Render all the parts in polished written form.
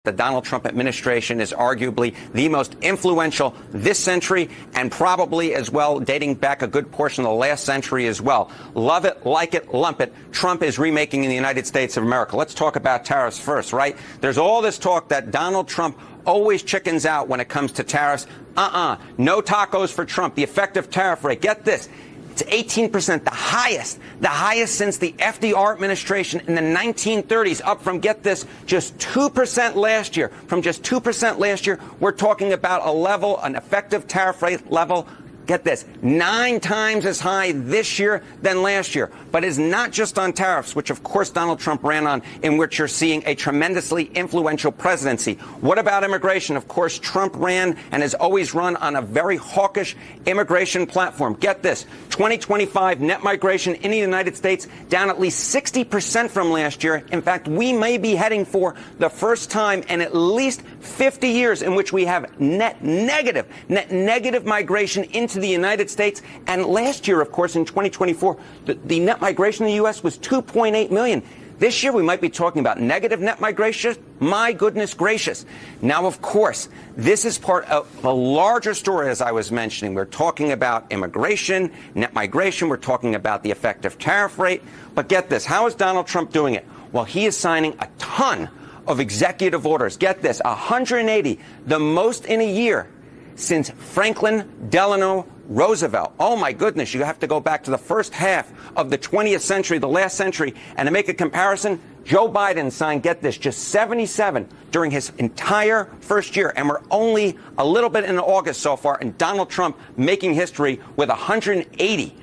The Donald Trump administration is arguably the most influential this century and probably as well dating back a good portion of the last century as well. Love it, like it, lump it. Trump is remaking in the United States of America. Let's talk about tariffs first, right? There's all this talk that Donald Trump always chickens out when it comes to tariffs. No tacos for Trump. The effective tariff rate, get this, it's 18%, the highest since the FDR administration in the 1930s, up from, get this, just 2% last year. From just 2% last year, we're talking about a level, an effective tariff rate level, get this, 9 times as high this year than last year. But it's not just on tariffs, which of course Donald Trump ran on, in which you're seeing a tremendously influential presidency. What about immigration? Of course, Trump ran and has always run on a very hawkish immigration platform. Get this, 2025 net migration in the United States down at least 60% from last year. In fact, we may be heading for the first time in at least 50 years in which we have net negative migration into the United States. And last year, of course, in 2024, the net migration in the U.S. was 2.8 million. This year, we might be talking about negative net migration. My goodness gracious. Now, of course, this is part of a larger story, as I was mentioning. We're talking about immigration, net migration. We're talking about the effective tariff rate. But get this, how is Donald Trump doing it? Well, he is signing a ton of executive orders. Get this, 180, the most in a year since Franklin Delano Roosevelt. Oh my goodness, you have to go back to the first half of the 20th century, the last century, and to make a comparison, Joe Biden signed, get this, just 77 during his entire first year, and we're only a little bit in August so far, and Donald Trump making history with 180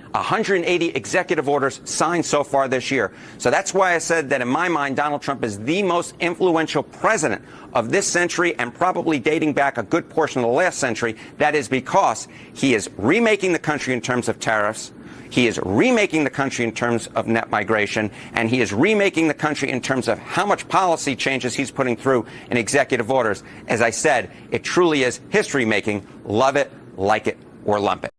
executive orders signed so far this year. So that's why I said that in my mind, Donald Trump is the most influential president of this century and probably dating back a good portion of the last century. That is because he is remaking the country in terms of tariffs. He is remaking the country in terms of net migration, and he is remaking the country in terms of how much policy changes he's putting through in executive orders. As I said, it truly is history making. Love it, like it, or lump it.